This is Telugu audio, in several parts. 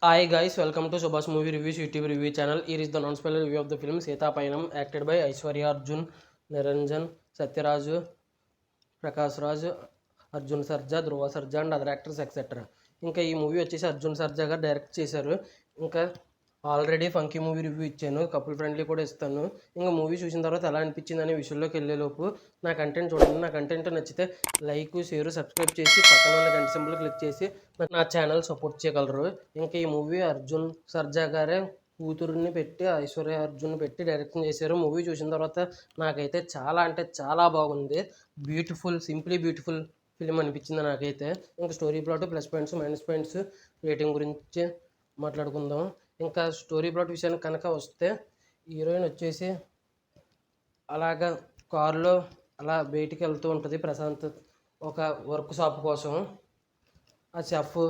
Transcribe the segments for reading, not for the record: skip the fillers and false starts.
Hi guys, welcome to Subhash Movie Reviews YouTube review channel. Here is the non-spoiler review of the film Sita Payanam, acted by Aishwarya Arjun, Niranjan, Satyaraj, Prakash Raj, Arjun Sarja, Dhruva Sarja and other actors etcetera. ఇంకా ఈ మూవీ వచ్చేసి అర్జున్ సర్జా గారు డైరెక్ట్ చేశారు. ఇంకా ఆల్రెడీ ఫంకీ మూవీ రివ్యూ ఇచ్చాను, కపుల్ ఫ్రెండ్లీ కూడా ఇస్తాను. ఇంకా మూవీ చూసిన తర్వాత ఎలా అనిపించింది అనే విషయంలోకి వెళ్ళేలోపు నా కంటెంట్ చూడండి. నా కంటెంట్ నచ్చితే లైక్, షేర్, సబ్స్క్రైబ్ చేసి పక్కన ఉన్న గంట సింబల్ క్లిక్ చేసి నా ఛానల్ సపోర్ట్ చేయగలరు. ఇంకా ఈ మూవీ అర్జున్ సర్జా గారే కూతురుని పెట్టి ఐశ్వర్య అర్జున్ పెట్టి డైరెక్షన్ చేశారు. మూవీ చూసిన తర్వాత నాకైతే చాలా అంటే చాలా బాగుంది. బ్యూటిఫుల్, సింప్లీ బ్యూటిఫుల్ ఫిలిం అనిపించింది నాకైతే. ఇంకా story plot, plus points, minus points, rating గురించి మాట్లాడుకుందాం. ఇంకా స్టోరీ ప్లాట్ విషయానికి కనుక వస్తే, హీరోయిన్ వచ్చేసి అలాగా కారులో అలా బయటికి వెళ్తూ ఉంటుంది ప్రశాంత్ ఒక వర్క్ షాప్ కోసం. ఆ చెఫ్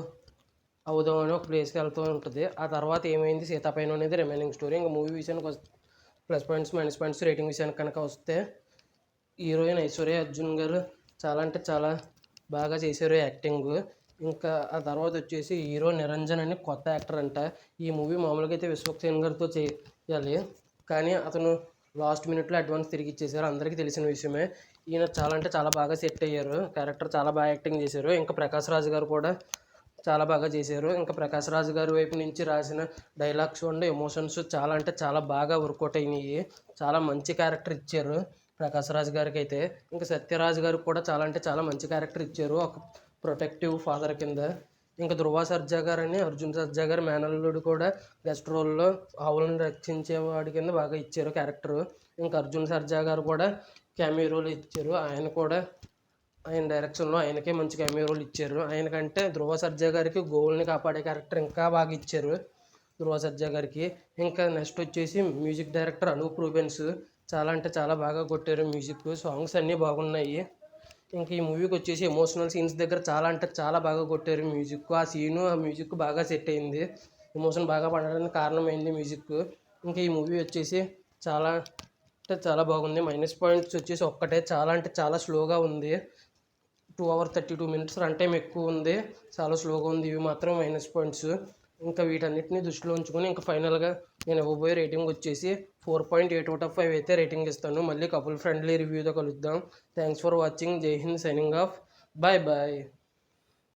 అవుదామని ఒక ప్లేస్కి వెళ్తూ ఉంటుంది. ఆ తర్వాత ఏమైంది సీతాపైన అనేది రిమైనింగ్ స్టోరీ. ఇంకా మూవీ విషయానికి వస్తే plus points, minus points, rating విషయానికి కనుక వస్తే, హీరోయిన్ ఐశ్వర్య అర్జున్ గారు చాలా అంటే చాలా బాగా చేశారు యాక్టింగ్. ఇంకా ఆ తర్వాత వచ్చేసి హీరో నిరంజన్ అని కొత్త యాక్టర్ అంట. ఈ మూవీ మామూలుగా అయితే విశ్వక్సేన్ గారితో చేయాలి, కానీ అతను లాస్ట్ మినిట్లో అడ్వాన్స్ తిరిగి ఇచ్చేసారు, అందరికీ తెలిసిన విషయమే. ఈయన చాలా అంటే చాలా బాగా సెట్ అయ్యారు, క్యారెక్టర్ చాలా బాగా యాక్టింగ్ చేశారు. ఇంకా ప్రకాష్ రాజ్ గారు కూడా చాలా బాగా చేశారు. ఇంకా ప్రకాష్ రాజ్ గారి వైపు నుంచి రాసిన డైలాగ్స్ అండ్ ఎమోషన్స్ చాలా అంటే చాలా బాగా వర్కౌట్ అయినాయి. చాలా మంచి క్యారెక్టర్ ఇచ్చారు ప్రకాష్ రాజ్ గారికి అయితే. ఇంకా సత్యరాజ్ గారికి కూడా చాలా అంటే చాలా మంచి క్యారెక్టర్ ఇచ్చారు, ఒక ప్రొటెక్టివ్ ఫాదర్ కింద. ఇంకా ధ్రువ సర్జా గారు అని అర్జున్ సర్జా గారు మేనల్లుడు కూడా గెస్ట్ రోల్లో ఆవులను రక్షించేవాడి కింద బాగా ఇచ్చారు క్యారెక్టరు. ఇంకా అర్జున్ సర్జా గారు కూడా క్యామియో రోల్ ఇచ్చారు. ఆయన కూడా ఆయన డైరెక్షన్లో ఆయనకే మంచి క్యామియో రోల్ ఇచ్చారు. ఆయనకంటే ధ్రువ సర్జా గారికి గోల్ని కాపాడే క్యారెక్టర్ ఇంకా బాగా ఇచ్చారు ధ్రువ సర్జా గారికి. ఇంకా నెక్స్ట్ వచ్చేసి మ్యూజిక్ డైరెక్టర్ అనూప్ రూబెన్స్ చాలా అంటే చాలా బాగా కొట్టారు మ్యూజిక్, సాంగ్స్ అన్నీ బాగున్నాయి. ఇంకా ఈ మూవీకి వచ్చేసి ఎమోషనల్ సీన్స్ దగ్గర చాలా అంటే చాలా బాగా కొట్టారు మ్యూజిక్. ఆ సీను ఆ మ్యూజిక్ బాగా సెట్ అయింది, ఎమోషన్ బాగా పడడానికి కారణమైంది మ్యూజిక్. ఇంకా ఈ మూవీ వచ్చేసి చాలా అంటే చాలా బాగుంది. మైనస్ పాయింట్స్ వచ్చేసి ఒక్కటే, చాలా అంటే చాలా స్లోగా ఉంది. 2 hours 32 minutes రన్ టైం ఎక్కువ ఉంది, చాలా స్లోగా ఉంది. ఇవి మాత్రం మైనస్ పాయింట్స్. ఇంకా వీటన్నిటిని దృష్టిలో ఉంచుకొని ఇంకా ఫైనల్గా నేను ఇవ్వబోయే రేటింగ్ వచ్చేసి 4.8/5 అయితే రేటింగ్ ఇస్తాను. మళ్ళీ కపుల్ ఫ్రెండ్లీ రివ్యూతో కలుద్దాం. Thanks for watching. జై హింద్, సైనింగ్ ఆఫ్. Bye bye.